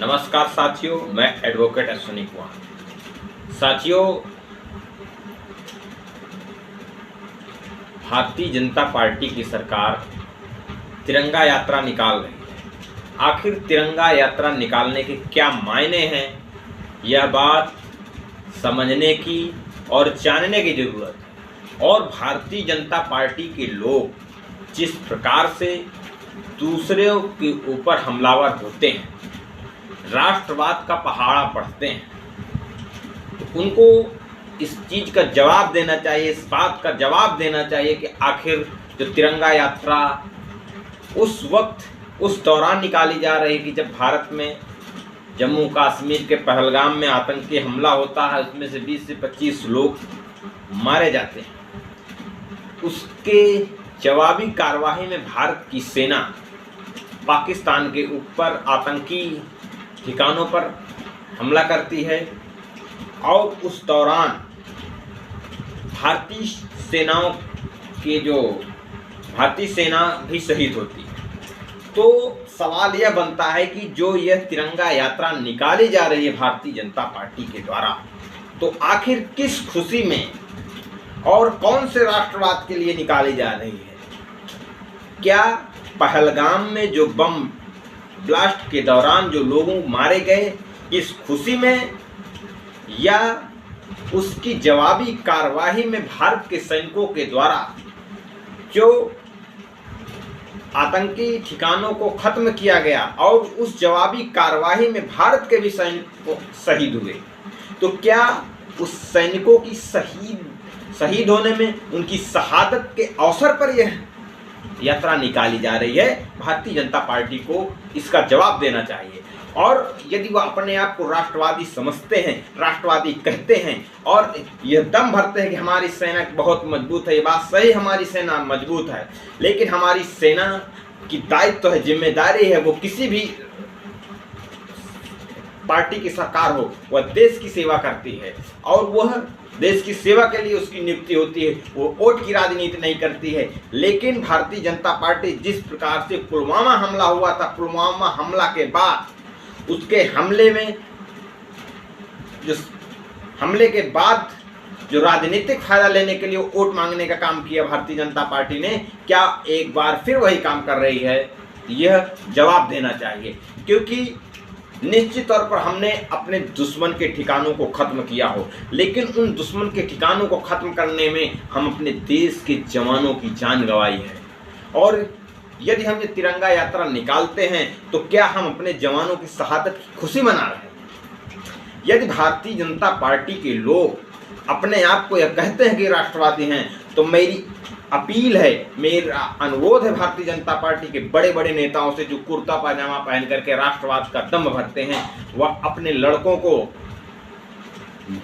नमस्कार साथियों, मैं एडवोकेट अश्विनी कुमार। साथियों, भारतीय जनता पार्टी की सरकार तिरंगा यात्रा निकाल रही है। आखिर तिरंगा यात्रा निकालने के क्या मायने हैं, यह बात समझने की और जानने की जरूरत है। और भारतीय जनता पार्टी के लोग जिस प्रकार से दूसरों के ऊपर हमलावर होते हैं, राष्ट्रवाद का पहाड़ा पढ़ते हैं, तो उनको इस चीज़ का जवाब देना चाहिए, इस बात का जवाब देना चाहिए कि आखिर जो तिरंगा यात्रा उस वक्त उस दौरान निकाली जा रही कि जब भारत में जम्मू कश्मीर के पहलगाम में आतंकी हमला होता है, उसमें से 20 से 25 लोग मारे जाते हैं। उसके जवाबी कार्रवाई में भारत की सेना पाकिस्तान के ऊपर आतंकी ठिकानों पर हमला करती है और उस दौरान भारतीय सेना भी शहीद होती है। तो सवाल यह बनता है कि जो यह तिरंगा यात्रा निकाली जा रही है भारतीय जनता पार्टी के द्वारा, तो आखिर किस खुशी में और कौन से राष्ट्रवाद के लिए निकाली जा रही है? क्या पहलगाम में जो बम ब्लास्ट के दौरान जो लोगों मारे गए, इस खुशी में, या उसकी जवाबी कार्रवाई में भारत के सैनिकों के द्वारा जो आतंकी ठिकानों को खत्म किया गया और उस जवाबी कार्रवाई में भारत के भी सैनिक शहीद हुए? तो क्या उस सैनिकों की शहीद होने में, उनकी शहादत के अवसर पर यह यात्रा निकाली जा रही है? भारतीय जनता पार्टी को इसका जवाब देना चाहिए। और यदि वह अपने आप को राष्ट्रवादी समझते हैं, राष्ट्रवादी कहते हैं और यह दम भरते हैं कि हमारी सेना बहुत मजबूत है, ये बात सही, हमारी सेना मजबूत है, लेकिन हमारी सेना की दायित्व है, जिम्मेदारी है, वो किसी भी पार्टी की सरकार हो, वह देश की सेवा करती है और वह देश की सेवा के लिए उसकी नियुक्ति होती है, वो वोट की राजनीति नहीं करती है। लेकिन भारतीय जनता पार्टी जिस प्रकार से पुलवामा हमला हुआ था, पुलवामा हमला के बाद उसके हमले के बाद जो राजनीतिक फायदा लेने के लिए वोट मांगने का काम किया भारतीय जनता पार्टी ने, क्या एक बार फिर वही काम कर रही है? यह जवाब देना चाहिए, क्योंकि निश्चित तौर पर हमने अपने दुश्मन के ठिकानों को खत्म किया हो, लेकिन उन दुश्मन के ठिकानों को खत्म करने में हम अपने देश के जवानों की जान गंवाई है। और यदि हम ये तिरंगा यात्रा निकालते हैं तो क्या हम अपने जवानों की शहादत की खुशी मना रहे हैं? यदि भारतीय जनता पार्टी के लोग अपने आप को यह कहते हैं कि राष्ट्रवादी हैं, तो मेरी अपील है, मेरा अनुरोध है भारतीय जनता पार्टी के बड़े बड़े नेताओं से, जो कुर्ता पाजामा पहन करके राष्ट्रवाद का दम भरते हैं, वह अपने लड़कों को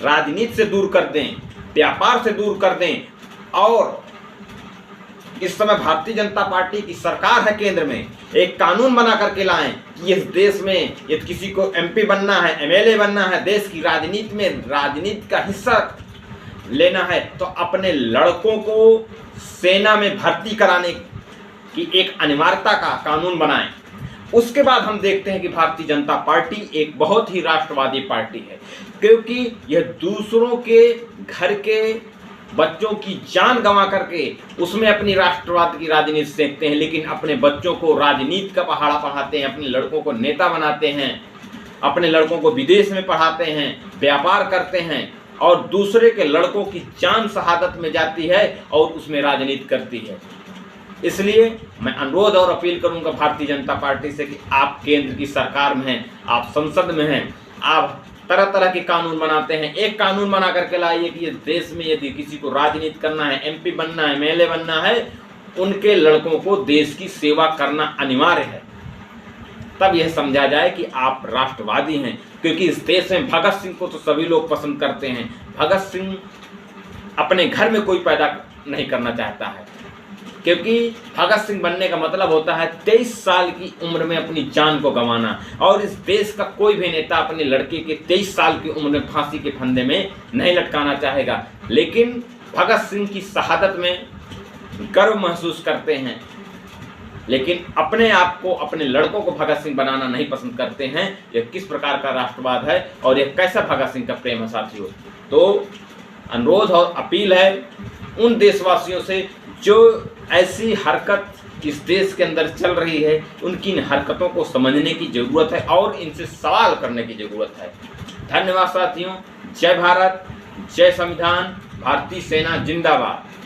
राजनीति से दूर कर दें, व्यापार से दूर कर दें। और इस समय भारतीय जनता पार्टी की सरकार है केंद्र में, एक कानून बना करके लाएं कि इस देश में यदि किसी को एमपी बनना है, एमएलए बनना है, देश की राजनीति में राजनीति का हिस्सा लेना है, तो अपने लड़कों को सेना में भर्ती कराने की एक अनिवार्यता का कानून बनाएं। उसके बाद हम देखते हैं कि भारतीय जनता पार्टी एक बहुत ही राष्ट्रवादी पार्टी है, क्योंकि यह दूसरों के घर के बच्चों की जान गंवा करके उसमें अपनी राष्ट्रवाद की राजनीति सेकते हैं, लेकिन अपने बच्चों को राजनीति का पहाड़ा पढ़ाते हैं, अपने लड़कों को नेता बनाते हैं, अपने लड़कों को विदेश में पढ़ाते हैं, व्यापार करते हैं, और दूसरे के लड़कों की जान शहादत में जाती है और उसमें राजनीति करती है। इसलिए मैं अनुरोध और अपील करूंगा भारतीय जनता पार्टी से कि आप केंद्र की सरकार में हैं, आप संसद में हैं, आप तरह तरह के कानून बनाते हैं, एक कानून बना करके लाइए कि ये देश में यदि किसी को राजनीति करना है, एमपी बनना है, एमएलए बनना है, उनके लड़कों को देश की सेवा करना अनिवार्य है। तब यह समझा जाए कि आप राष्ट्रवादी हैं, क्योंकि इस देश में भगत सिंह को तो सभी लोग पसंद करते हैं। भगत सिंह अपने घर में कोई पैदा नहीं करना चाहता है, क्योंकि भगत सिंह बनने का मतलब होता है 23 साल की उम्र में अपनी जान को गंवाना, और इस देश का कोई भी नेता अपने लड़के के 23 साल की उम्र में फांसी के फंदे में नहीं लटकाना चाहेगा। लेकिन भगत सिंह की शहादत में गर्व महसूस करते हैं लेकिन अपने आप को, अपने लड़कों को भगत सिंह बनाना नहीं पसंद करते हैं। यह किस प्रकार का राष्ट्रवाद है और यह कैसा भगत सिंह का प्रेम है साथियों। तो अनुरोध और अपील है उन देशवासियों से जो ऐसी हरकत इस देश के अंदर चल रही है, उनकी इन हरकतों को समझने की ज़रूरत है और इनसे सवाल करने की ज़रूरत है। धन्यवाद साथियों। जय भारत, जय संविधान, भारतीय सेना जिंदाबाद।